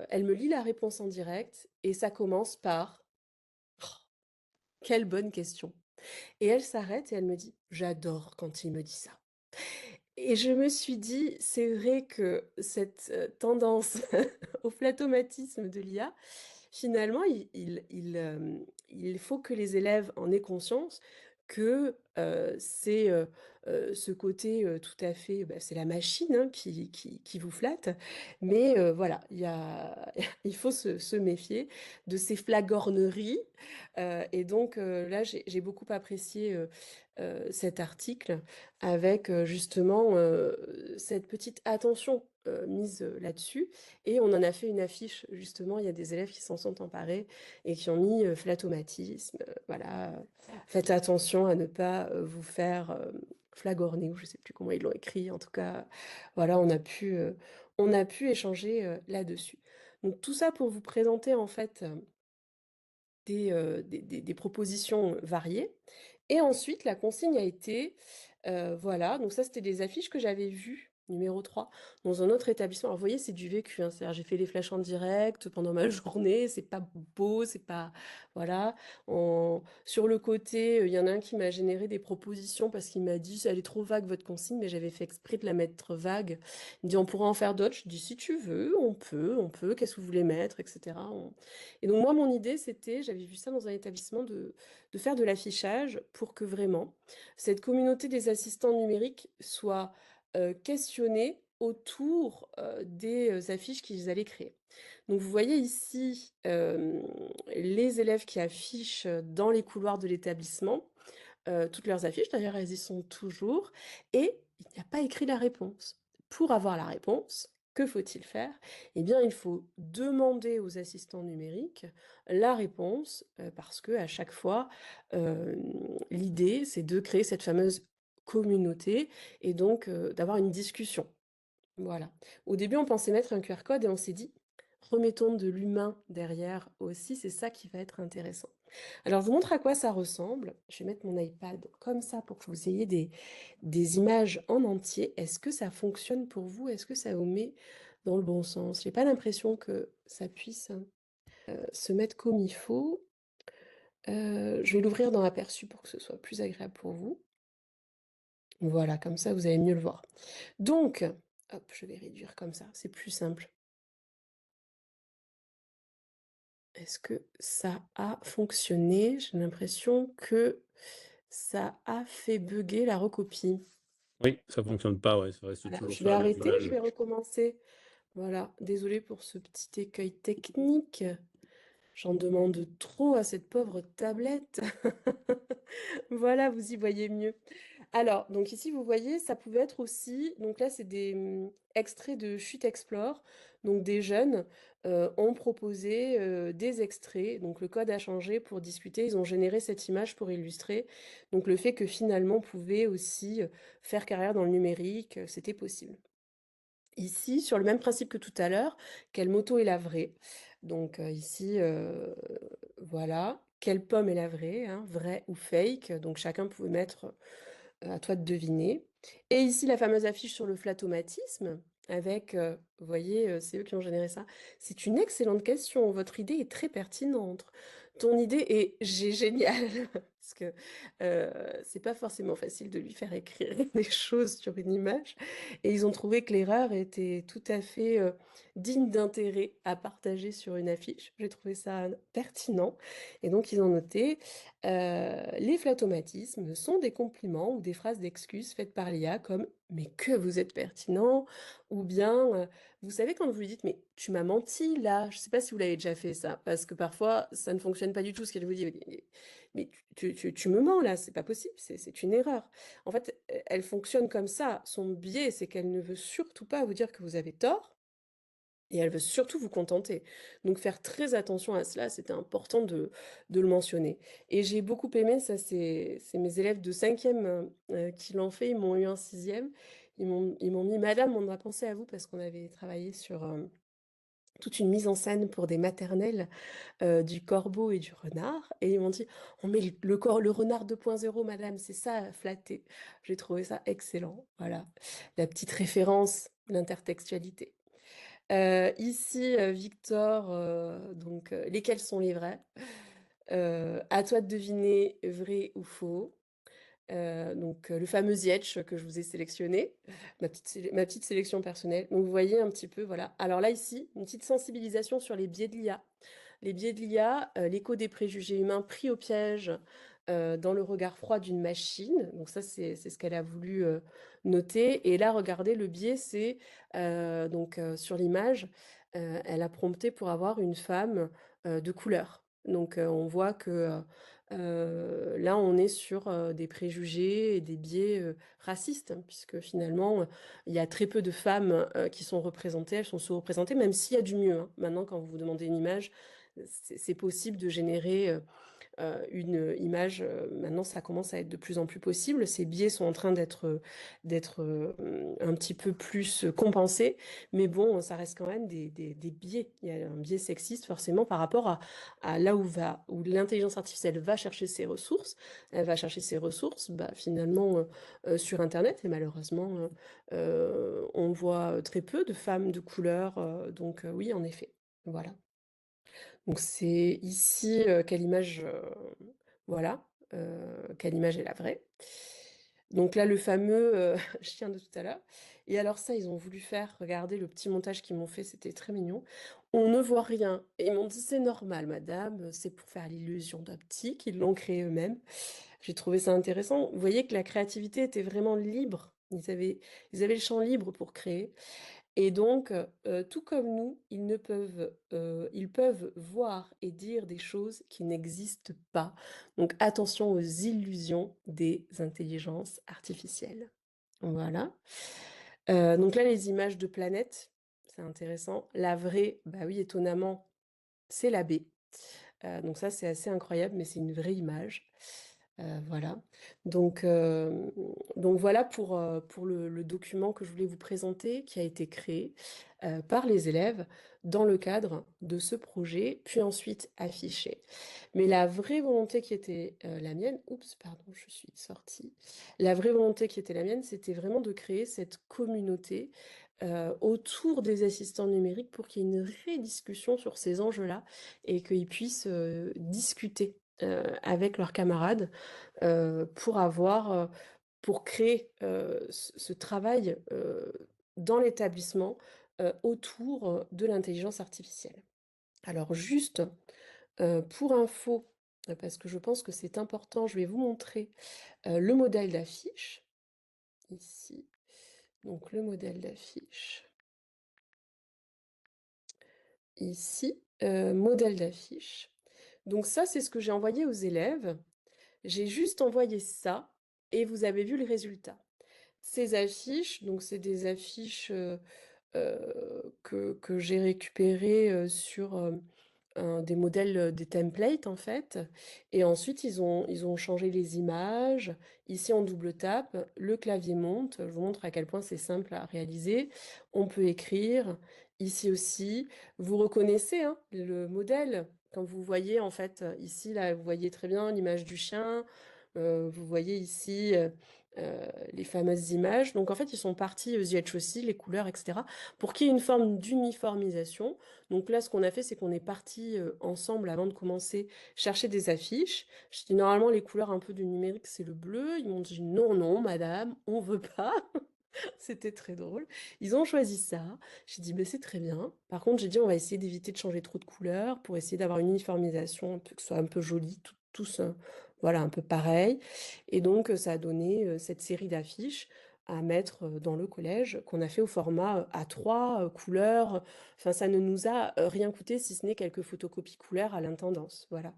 Speaker 1: elle me lit la réponse en direct, et ça commence par, oh, quelle bonne question. Et elle s'arrête et elle me dit, j'adore quand il me dit ça. Et je me suis dit, c'est vrai que cette tendance au flatomatisme de l'IA, finalement, il faut que les élèves en aient conscience que c'est ce côté tout à fait, bah, c'est la machine hein, qui vous flatte, mais voilà, il faut se méfier de ces flagorneries. Et donc là, j'ai beaucoup apprécié cet article avec justement cette petite attention mise là-dessus. Et on en a fait une affiche, justement, il y a des élèves qui s'en sont emparés et qui ont mis flatomatisme, voilà, faites attention à ne pas vous faire flagorner, ou je sais plus comment ils l'ont écrit, en tout cas, voilà, on a pu échanger là-dessus. Donc tout ça pour vous présenter en fait des propositions variées. Et ensuite, la consigne a été, voilà, donc ça c'était des affiches que j'avais vues, numéro 3 dans un autre établissement. Alors vous voyez, c'est du vécu, hein, c'est-à-dire j'ai fait les flashs en direct pendant ma journée, c'est pas beau, c'est pas... Voilà. Sur le côté, il y en a un qui m'a généré des propositions parce qu'il m'a dit, elle est trop vague votre consigne, mais j'avais fait exprès de la mettre vague. Il me dit, on pourra en faire d'autres. Je dis, si tu veux, on peut, qu'est-ce que vous voulez mettre, etc. Et donc moi, mon idée, c'était, j'avais vu ça dans un établissement, de faire de l'affichage pour que vraiment cette communauté des assistants numériques soit questionnée autour des affiches qu'ils allaient créer. Donc vous voyez ici les élèves qui affichent dans les couloirs de l'établissement toutes leurs affiches, d'ailleurs elles y sont toujours, et il n'y a pas écrit la réponse. Pour avoir la réponse, que faut-il faire? Eh bien, il faut demander aux assistants numériques la réponse, parce que à chaque fois, euh, l'idée, c'est de créer cette fameuse communauté et donc d'avoir une discussion. Voilà. Au début, on pensait mettre un QR code et on s'est dit, remettons de l'humain derrière aussi, c'est ça qui va être intéressant. Alors, je vous montre à quoi ça ressemble. Je vais mettre mon iPad comme ça pour que vous ayez des images en entier. Est-ce que ça fonctionne pour vous? Est-ce que ça vous met dans le bon sens? J'ai pas l'impression que ça puisse se mettre comme il faut. Je vais l'ouvrir dans Aperçu pour que ce soit plus agréable pour vous. Voilà, comme ça, vous allez mieux le voir. Donc, hop, je vais réduire comme ça, c'est plus simple. Est-ce que ça a fonctionné? J'ai l'impression que ça a fait bugger la recopie.
Speaker 2: Oui, ça fonctionne pas, ouais, ça reste
Speaker 1: Voilà,
Speaker 2: toujours
Speaker 1: je vais
Speaker 2: sur la même
Speaker 1: arrêter, je
Speaker 2: image.
Speaker 1: vais recommencer. Voilà, désolée pour ce petit écueil technique. J'en demande trop à cette pauvre tablette. Voilà, vous y voyez mieux. Alors, donc ici, vous voyez, ça pouvait être aussi, donc là, c'est des extraits de Chute Explore. Donc des jeunes ont proposé des extraits. Donc le code a changé pour discuter. Ils ont généré cette image pour illustrer. Donc le fait que finalement, on pouvait aussi faire carrière dans le numérique, c'était possible. Ici, sur le même principe que tout à l'heure, quelle moto est la vraie? Donc ici, voilà. Quelle pomme est la vraie, hein, vraie ou fake? Donc chacun pouvait mettre, à toi de deviner. Et ici, la fameuse affiche sur le flatomatisme avec, vous voyez, c'est eux qui ont généré ça. C'est une excellente question. Votre idée est très pertinente. Ton idée est géniale parce que c'est pas forcément facile de lui faire écrire des choses sur une image. Et ils ont trouvé que l'erreur était tout à fait digne d'intérêt à partager sur une affiche. J'ai trouvé ça pertinent. Et donc, ils ont noté les flatomatismes sont des compliments ou des phrases d'excuses faites par l'IA comme «Mais que vous êtes pertinent!» ou bien, vous savez quand vous lui dites: «Mais tu m'as menti là!» Je sais pas si vous l'avez déjà fait ça, parce que parfois ça ne fonctionne pas du tout ce qu'elle vous dit. Elle vous dit: «Mais tu me mens là, c'est pas possible, c'est une erreur». En fait, elle fonctionne comme ça. Son biais, c'est qu'elle ne veut surtout pas vous dire que vous avez tort et elle veut surtout vous contenter. Donc faire très attention à cela, c'était important de le mentionner. Et j'ai beaucoup aimé, ça c'est mes élèves de 5e qui l'ont fait, ils m'ont eu en 6e. Ils m'ont mis: «Madame, on a pensé à vous» parce qu'on avait travaillé sur, toute une mise en scène pour des maternelles, du corbeau et du renard et ils m'ont dit: «On met le renard 2.0 madame, c'est ça, flatter». J'ai trouvé ça excellent, voilà. La petite référence, l'intertextualité. Ici, Victor, donc lesquels sont les vrais? À toi de deviner vrai ou faux. Donc le fameux Ziyech que je vous ai sélectionné, ma petite sélection personnelle. Donc vous voyez un petit peu, voilà. Alors là, ici, une petite sensibilisation sur les biais de l'IA. Les biais de l'IA, l'écho des préjugés humains pris au piège, dans le regard froid d'une machine. Donc ça, c'est ce qu'elle a voulu, noter et là, regardez, le biais, c'est, donc sur l'image, elle a prompté pour avoir une femme, de couleur. Donc on voit que, là, on est sur, des préjugés et des biais, racistes, hein, puisque finalement, il y a très peu de femmes, qui sont représentées. Elles sont sous-représentées, même s'il y a du mieux, hein. Maintenant, quand vous vous demandez une image, c'est possible de générer, une image, maintenant ça commence à être de plus en plus possible. Ces biais sont en train d'être un petit peu plus compensés, mais bon, ça reste quand même des biais. Il y a un biais sexiste forcément par rapport à là où l'intelligence artificielle va chercher ses ressources. Elle va chercher ses ressources, bah, finalement, sur Internet et malheureusement, on voit très peu de femmes de couleur, donc oui, en effet. Voilà. Donc c'est ici, quelle image, voilà, quelle image est la vraie. Donc là, le fameux, chien de tout à l'heure et alors ça, ils ont voulu faire, regardez le petit montage qu'ils m'ont fait, c'était très mignon. On ne voit rien et ils m'ont dit: «C'est normal madame, c'est pour faire l'illusion d'optique». Ils l'ont créé eux-mêmes. J'ai trouvé ça intéressant. Vous voyez que la créativité était vraiment libre. Ils avaient le champ libre pour créer et donc, tout comme nous, ils peuvent voir et dire des choses qui n'existent pas. Donc attention aux illusions des intelligences artificielles. Voilà. Donc là, les images de planètes, c'est intéressant. La vraie, bah oui, étonnamment, c'est la baie. Donc ça, c'est assez incroyable, mais c'est une vraie image. Voilà. Donc, donc voilà pour le document que je voulais vous présenter, qui a été créé, par les élèves dans le cadre de ce projet, puis ensuite affiché. Mais la vraie volonté qui était, la mienne oups, pardon, je suis sortie. La vraie volonté qui était la mienne, c'était vraiment de créer cette communauté, autour des assistants numériques pour qu'il y ait une vraie discussion sur ces enjeux-là et qu'ils puissent, discuter, avec leurs camarades, pour avoir, pour créer ce travail dans l'établissement autour de l'intelligence artificielle. Alors juste pour info, parce que je pense que c'est important, je vais vous montrer le modèle d'affiche, ici. Donc le modèle d'affiche, ici, modèle d'affiche. Donc ça, c'est ce que j'ai envoyé aux élèves. J'ai juste envoyé ça et vous avez vu le résultat. Ces affiches, donc c'est des affiches que j'ai récupérées sur des modèles, des templates en fait. Et ensuite, ils ont changé les images. Ici, en double tape, le clavier monte. Je vous montre à quel point c'est simple à réaliser. On peut écrire. Ici aussi, vous reconnaissez hein, le modèle. Quand vous voyez, en fait, ici, là, vous voyez très bien l'image du chien. Vous voyez ici les fameuses images. Donc, en fait, ils sont partis ZH aussi, les couleurs, etc., pour qu'il y ait une forme d'uniformisation. Donc là, ce qu'on a fait, c'est qu'on est parti ensemble avant de commencer chercher des affiches. Je dis normalement les couleurs un peu du numérique, c'est le bleu. Ils m'ont dit non, non, madame, on veut pas. C'était très drôle. Ils ont choisi ça. J'ai dit ben, c'est très bien. Par contre, j'ai dit on va essayer d'éviter de changer trop de couleurs pour essayer d'avoir une uniformisation, un peu, que ce soit un peu joli, tous voilà, un peu pareil. Et donc, ça a donné cette série d'affiches à mettre dans le collège qu'on a fait au format A3, couleur. Enfin, ça ne nous a rien coûté si ce n'est quelques photocopies couleurs à l'intendance. Voilà.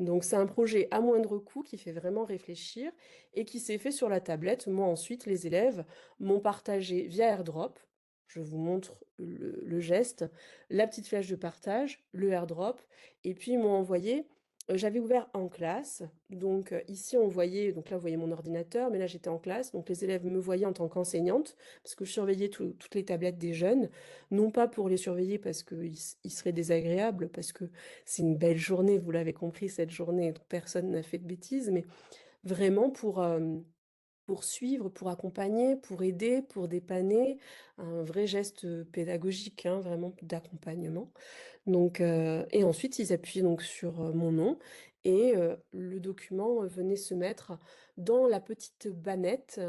Speaker 1: Donc c'est un projet à moindre coût qui fait vraiment réfléchir et qui s'est fait sur la tablette. Moi ensuite, les élèves m'ont partagé via AirDrop. Je vous montre le geste, la petite flèche de partage, le AirDrop, et puis ils m'ont envoyé. J'avais ouvert en classe, donc ici on voyait, donc là vous voyez mon ordinateur, mais là j'étais en classe, donc les élèves me voyaient en tant qu'enseignante, parce que je surveillais toutes les tablettes des jeunes, non pas pour les surveiller parce qu'ils seraient désagréables, parce que c'est une belle journée, vous l'avez compris, cette journée, donc personne n'a fait de bêtises, mais vraiment pour suivre, pour accompagner, pour aider, pour dépanner, un vrai geste pédagogique, hein, vraiment d'accompagnement. Donc, et ensuite, ils appuyaient donc sur mon nom et le document venait se mettre dans la petite bannette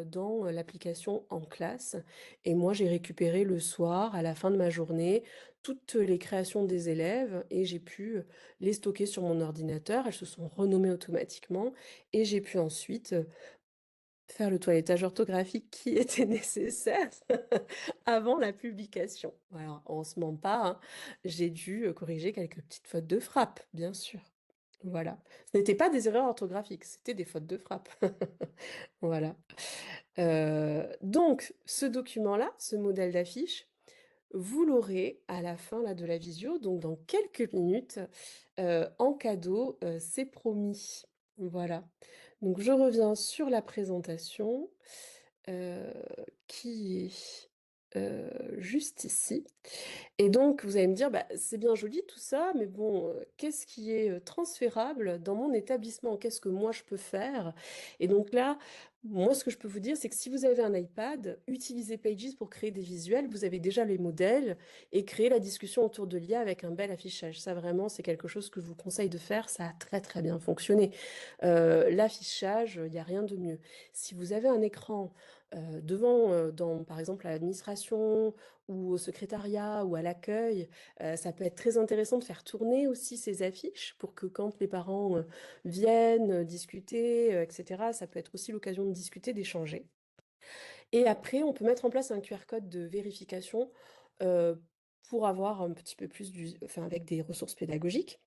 Speaker 1: dans l'application En classe. Et moi, j'ai récupéré le soir, à la fin de ma journée, toutes les créations des élèves et j'ai pu les stocker sur mon ordinateur. Elles se sont renommées automatiquement et j'ai pu ensuite faire le toilettage orthographique qui était nécessaire avant la publication. Voilà, on se ment pas, hein. J'ai dû corriger quelques petites fautes de frappe, bien sûr. Voilà. Ce n'étaient pas des erreurs orthographiques, c'était des fautes de frappe. Voilà. Donc, ce document-là, ce modèle d'affiche, vous l'aurez à la fin là, de la visio, donc dans quelques minutes, en cadeau, c'est promis. Voilà. Donc je reviens sur la présentation, heu, qui est, juste ici. Et donc vous allez me dire: «Bah, c'est bien joli tout ça, mais bon, qu'est-ce qui est, transférable dans mon établissement? Qu'est-ce que moi je peux faire?» Et donc là, moi ce que je peux vous dire, c'est que si vous avez un iPad, utilisez Pages pour créer des visuels. Vous avez déjà les modèles et créer la discussion autour de l'IA avec un bel affichage. Ça vraiment, c'est quelque chose que je vous conseille de faire, ça a très, très bien fonctionné. L'affichage, il y a rien de mieux. Si vous avez un écran, devant, dans par exemple à l'administration ou au secrétariat ou à l'accueil, ça peut être très intéressant de faire tourner aussi ces affiches pour que quand les parents, viennent, discuter, et cetera, ça peut être aussi l'occasion de discuter, d'échanger. Et après, on peut mettre en place un QR code de vérification, heu, pour avoir un petit peu plus enfin avec des ressources pédagogiques.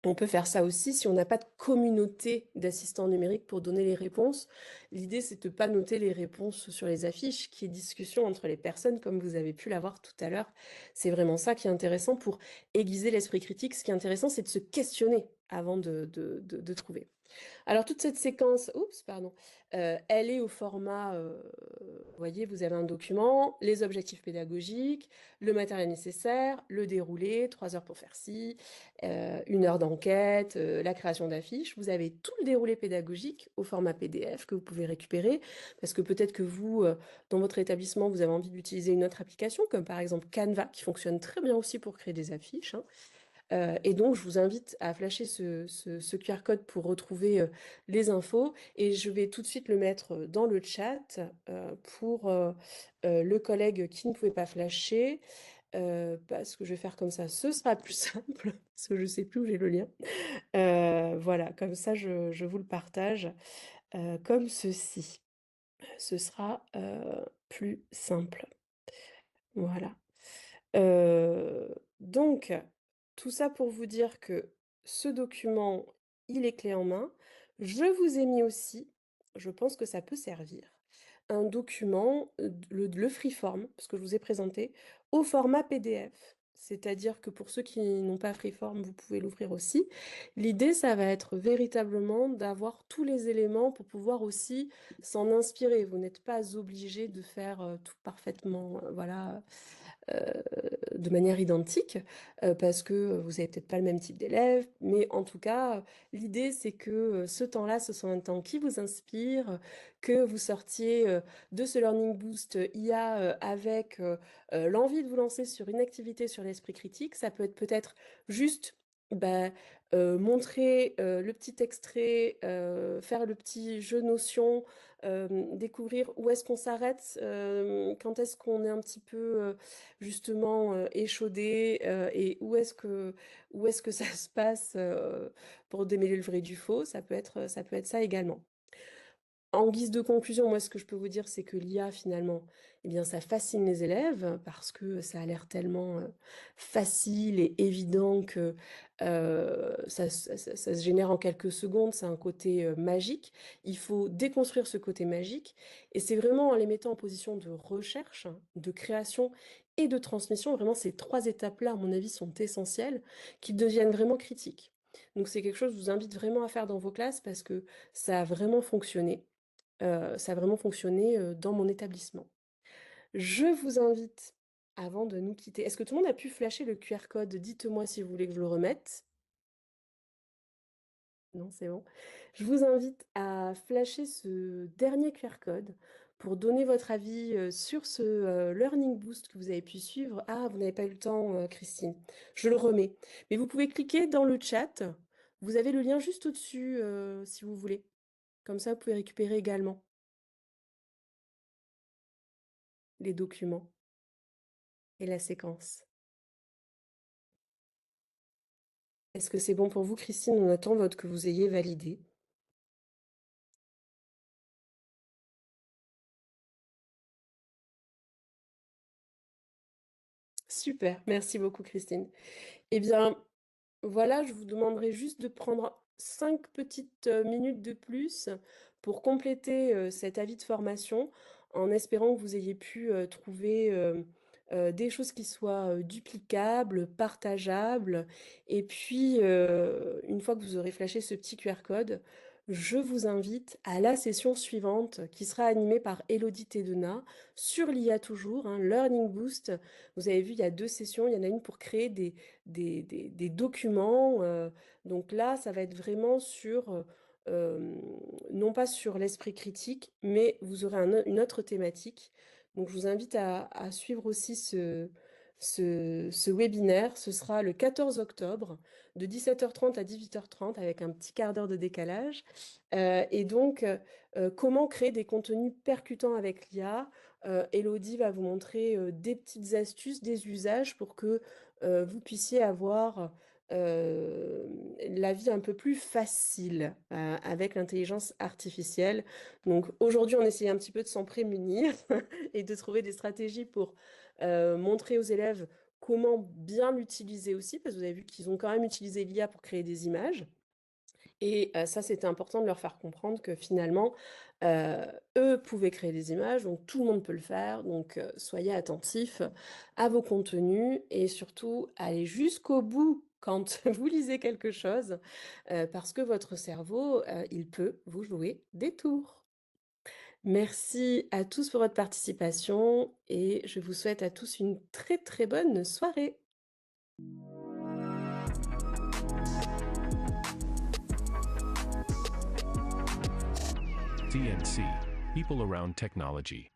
Speaker 1: On peut faire ça aussi si on n'a pas de communauté d'assistants numériques pour donner les réponses. L'idée, c'est de pas noter les réponses sur les affiches, qu'il y ait discussion entre les personnes, comme vous avez pu l'avoir tout à l'heure. C'est vraiment ça qui est intéressant pour aiguiser l'esprit critique. Ce qui est intéressant, c'est de se questionner avant de trouver. Alors toute cette séquence, oups, pardon, elle est au format, vous voyez, vous avez un document, les objectifs pédagogiques, le matériel nécessaire, le déroulé, 3 heures pour faire ci, 1 heure d'enquête, la création d'affiches. Vous avez tout le déroulé pédagogique au format PDF que vous pouvez récupérer, parce que peut-être que vous, dans votre établissement, vous avez envie d'utiliser une autre application, comme par exemple Canva, qui fonctionne très bien aussi pour créer des affiches, hein. Et donc, je vous invite à flasher ce QR code pour retrouver les infos. Et je vais tout de suite le mettre dans le chat pour le collègue qui ne pouvait pas flasher. Parce que je vais faire comme ça, ce sera plus simple, parce que je ne sais plus où j'ai le lien. Voilà, comme ça, je vous le partage comme ceci. Ce sera plus simple. Voilà. Donc, tout ça pour vous dire que ce document, il est clé en main. Je vous ai mis aussi, je pense que ça peut servir, un document, le Freeform, parce que je vous ai présenté, au format PDF. C'est-à-dire que pour ceux qui n'ont pas Freeform, vous pouvez l'ouvrir aussi. L'idée, ça va être véritablement d'avoir tous les éléments pour pouvoir aussi s'en inspirer. Vous n'êtes pas obligé de faire tout parfaitement, voilà, de manière identique, parce que vous avez peut-être pas le même type d'élève, mais en tout cas, l'idée c'est que ce temps-là, ce soit un temps qui vous inspire, que vous sortiez de ce Learning Boost IA avec l'envie de vous lancer sur une activité sur l'esprit critique. Ça peut être peut-être juste bah, montrer le petit extrait, faire le petit jeu notion, découvrir où est-ce qu'on s'arrête, quand est-ce qu'on est un petit peu justement échaudé, et où est-ce que ça se passe pour démêler le vrai du faux, ça peut être ça également. En guise de conclusion, moi, ce que je peux vous dire, c'est que l'IA, finalement, eh bien, ça fascine les élèves parce que ça a l'air tellement facile et évident que ça se génère en quelques secondes. C'est un côté magique. Il faut déconstruire ce côté magique. Et c'est vraiment en les mettant en position de recherche, de création et de transmission. Vraiment, ces trois étapes-là, à mon avis, sont essentielles, qu'ils deviennent vraiment critiques. Donc, c'est quelque chose que je vous invite vraiment à faire dans vos classes parce que ça a vraiment fonctionné. Ça a vraiment fonctionné, dans mon établissement. Je vous invite, avant de nous quitter, est-ce que tout le monde a pu flasher le QR code? Dites-moi si vous voulez que je le remette. Non, c'est bon. Je vous invite à flasher ce dernier QR code pour donner votre avis, sur ce, Learning Boost que vous avez pu suivre. Ah, vous n'avez pas eu le temps, Christine. Je le remets. Mais vous pouvez cliquer dans le chat. Vous avez le lien juste au-dessus, si vous voulez. Comme ça, vous pouvez récupérer également les documents et la séquence. Est-ce que c'est bon pour vous, Christine? On attend que vous ayez validé. Super, merci beaucoup, Christine. Eh bien, voilà, je vous demanderai juste de prendre 5 petites minutes de plus pour compléter cet avis de formation en espérant que vous ayez pu trouver des choses qui soient duplicables, partageables. Et puis, une fois que vous aurez flashé ce petit QR code, je vous invite à la session suivante qui sera animée par Elodie Tedena sur l'IA toujours, hein, Learning Boost. Vous avez vu, il y a 2 sessions. Il y en a une pour créer des documents. Donc là, ça va être vraiment sur, non pas sur l'esprit critique, mais vous aurez une autre thématique. Donc je vous invite à suivre aussi ce webinaire. Ce sera le 14 octobre de 17h30 à 18h30 avec un petit quart d'heure de décalage. Et donc, comment créer des contenus percutants avec l'IA. Elodie va vous montrer des petites astuces, des usages pour que vous puissiez avoir la vie un peu plus facile avec l'intelligence artificielle. Donc aujourd'hui, on essaye un petit peu de s'en prémunir et de trouver des stratégies pour montrer aux élèves comment bien l'utiliser aussi, parce que vous avez vu qu'ils ont quand même utilisé l'IA pour créer des images. Et ça, c'était important de leur faire comprendre que finalement, heu, eux pouvaient créer des images, donc tout le monde peut le faire. Donc soyez attentifs à vos contenus et surtout allez jusqu'au bout quand vous lisez quelque chose, parce que votre cerveau, il peut vous jouer des tours. Merci à tous pour votre participation et je vous souhaite à tous une très, très bonne soirée.
Speaker 3: CNC, People Around Technology.